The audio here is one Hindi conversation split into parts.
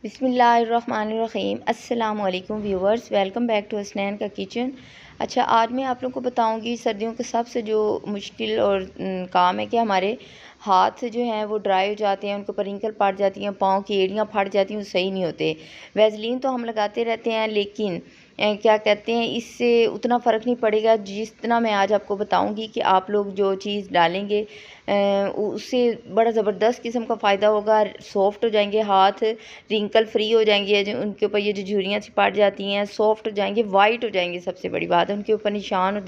बिस्मिल्लाहिर्रहमानिर्रहीम। अस्सलाम वालेकुम viewers, welcome back to Hasnain का किचन। अच्छा, आज मैं आप लोगों को बताऊंगी सर्दियों का सबसे जो मुश्किल और काम है कि हमारे हाथ जो हैं वो ड्राई हो जाते हैं, उनके ऊपर रिंकल पड़ जाती हैं, पाँव की एड़ियाँ फट जाती हैं, वो सही नहीं होते। वैसलीन तो हम लगाते रहते हैं, लेकिन क्या कहते हैं, इससे उतना फ़र्क नहीं पड़ेगा जितना मैं आज आपको बताऊंगी कि आप लोग जो चीज़ डालेंगे उससे बड़ा ज़बरदस्त किस्म का फ़ायदा होगा। सॉफ्ट हो जाएंगे हाथ, रिंकल फ्री हो जाएंगे, जो उनके ऊपर ये जो झुर्रियाँ सी पड़ जाती हैं सॉफ्ट हो जाएंगे, वाइट हो जाएंगे। सबसे बड़ी बात है उनके ऊपर निशान और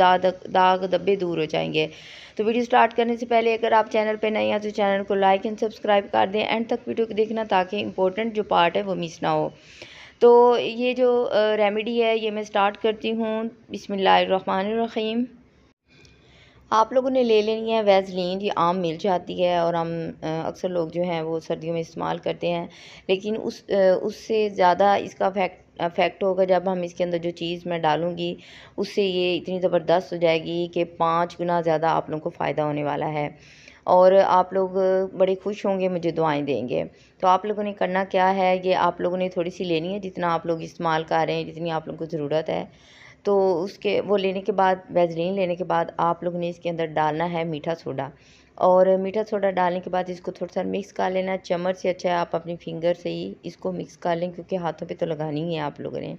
दाग धब्बे दूर हो जाएंगे। तो वीडियो स्टार्ट करने से पहले अगर आप चैनल पर नए हैं तो चैनल को लाइक एंड सब्सक्राइब कर दें, एंड तक वीडियो को देखना ताकि इंपॉर्टेंट जो पार्ट है वो मिस ना हो। तो ये जो रेमेडी है ये मैं स्टार्ट करती हूँ। बिस्मिल्लाहिर्रहमानिर्रहीम। आप लोगों ने ले लेनी है वैसलीन, ये आम मिल जाती है और हम अक्सर लोग जो हैं वो सर्दियों में इस्तेमाल करते हैं, लेकिन उससे ज़्यादा इसका अफेक्ट होगा जब हम इसके अंदर जो चीज़ मैं डालूँगी उससे ये इतनी ज़बरदस्त हो जाएगी कि 5 गुना ज़्यादा आप लोगों को फ़ायदा होने वाला है और आप लोग बड़े खुश होंगे, मुझे दुआएं देंगे। तो आप लोगों ने करना क्या है, ये आप लोगों ने थोड़ी सी लेनी है जितना आप लोग इस्तेमाल कर रहे हैं, जितनी आप लोगों को ज़रूरत है। तो उसके वो लेने के बाद, वैसलीन लेने के बाद आप लोगों ने इसके अंदर डालना है मीठा सोडा, और मीठा सोडा डालने के बाद इसको थोड़ा सा मिक्स कर लेना। चम्मच से अच्छा है आप अपनी फिंगर से ही इसको मिक्स कर लें, क्योंकि हाथों पे तो लगानी ही है आप लोगों ने।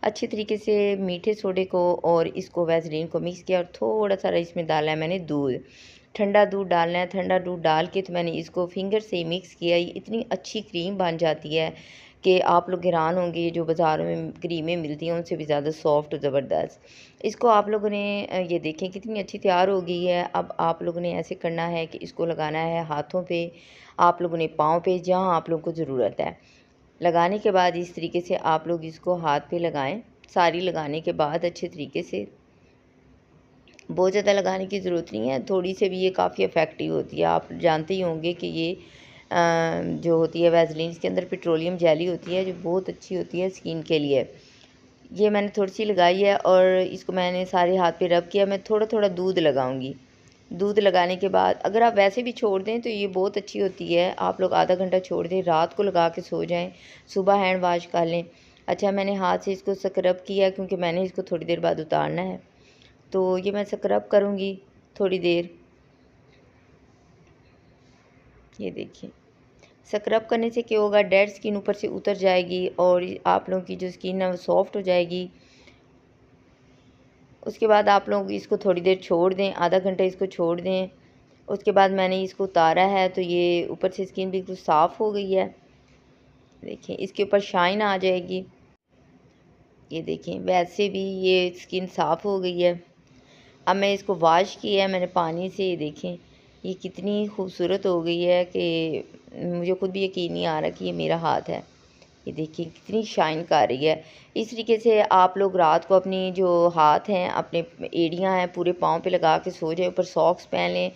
अच्छी तरीके से मीठे सोडे को और इसको वैसलीन को मिक्स किया, और थोड़ा सा इसमें डाला है मैंने दूध, ठंडा दूध डालना है। ठंडा दूध डाल के तो मैंने इसको फिंगर से ही मिक्स किया। ये इतनी अच्छी क्रीम बन जाती है कि आप लोग हैरान होंगे। जो बाज़ारों में क्रीमें मिलती हैं उनसे भी ज़्यादा सॉफ्ट और ज़बरदस्त। इसको आप लोगों ने ये देखें कितनी अच्छी तैयार हो गई है। अब आप लोगों ने ऐसे करना है कि इसको लगाना है हाथों पे, आप लोगों ने पाँव पे, जहाँ आप लोगों को ज़रूरत है। लगाने के बाद इस तरीके से आप लोग इसको हाथ पे लगाएं। सारी लगाने के बाद अच्छे तरीके से, बहुत ज़्यादा लगाने की ज़रूरत नहीं है, थोड़ी से भी ये काफ़ी इफ़ेक्टिव होती है। आप जानते ही होंगे कि ये जो होती है वैसलीन, इसके अंदर पेट्रोलियम जेली होती है जो बहुत अच्छी होती है स्किन के लिए। ये मैंने थोड़ी सी लगाई है और इसको मैंने सारे हाथ पे रब किया। मैं थोड़ा थोड़ा दूध लगाऊंगी। दूध लगाने के बाद अगर आप वैसे भी छोड़ दें तो ये बहुत अच्छी होती है। आप लोग आधा घंटा छोड़ दें, रात को लगा के सो जाएं, सुबह हैंड वाश कर लें। अच्छा, मैंने हाथ से इसको स्क्रब किया क्योंकि मैंने इसको थोड़ी देर बाद उतारना है। तो ये मैं स्क्रब करूँगी थोड़ी देर। ये देखिए, स्क्रब करने से क्या होगा, डेड स्किन ऊपर से उतर जाएगी और आप लोगों की जो स्किन है वो सॉफ्ट हो जाएगी। उसके बाद आप लोग इसको थोड़ी देर छोड़ दें, आधा घंटा इसको छोड़ दें। उसके बाद मैंने इसको उतारा है तो ये ऊपर से स्किन बिल्कुल साफ़ हो गई है। देखिए, इसके ऊपर शाइन आ जाएगी। ये देखें, वैसे भी ये स्किन साफ़ हो गई है। अब मैं इसको वॉश किया है मैंने पानी से। ये देखें, ये कितनी खूबसूरत हो गई है कि मुझे खुद भी यकीन नहीं आ रहा कि ये मेरा हाथ है। ये देखिए कितनी शाइन कर रही है। इस तरीके से आप लोग रात को अपनी जो हाथ हैं, अपने एड़ियाँ हैं, पूरे पाँव पे लगा के सो जाएं। ऊपर सॉक्स पहन लें,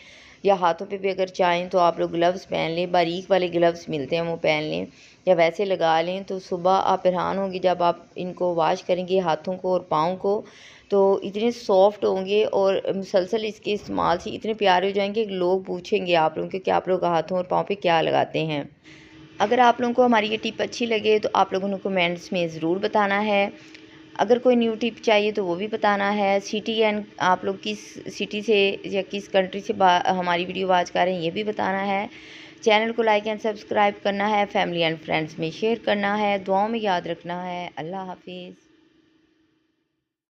या हाथों पे भी अगर चाहें तो आप लोग ग्लव्स पहन लें, बारीक वाले ग्लव्स मिलते हैं वो पहन लें, या वैसे लगा लें। तो सुबह आप हैरान होंगे जब आप इनको वॉश करेंगे हाथों को और पाँव को, तो इतने सॉफ्ट होंगे और मुसलसल इसके इस्तेमाल से इतने प्यारे हो जाएंगे कि लोग पूछेंगे आप लोगों के कि आप लोग हाथों और पाँव पे क्या लगाते हैं। अगर आप लोगों को हमारी ये टिप अच्छी लगे तो आप लोगों ने कमेंट्स में ज़रूर बताना है। अगर कोई न्यू टिप चाहिए तो वो भी बताना है। सिटी एंड आप लोग किस सिटी से या किस कंट्री से हमारी वीडियो वॉच कर रहे हैं ये भी बताना है। चैनल को लाइक एंड सब्सक्राइब करना है, फैमिली एंड फ्रेंड्स में शेयर करना है, दुआओं में याद रखना है। अल्लाह हाफिज़।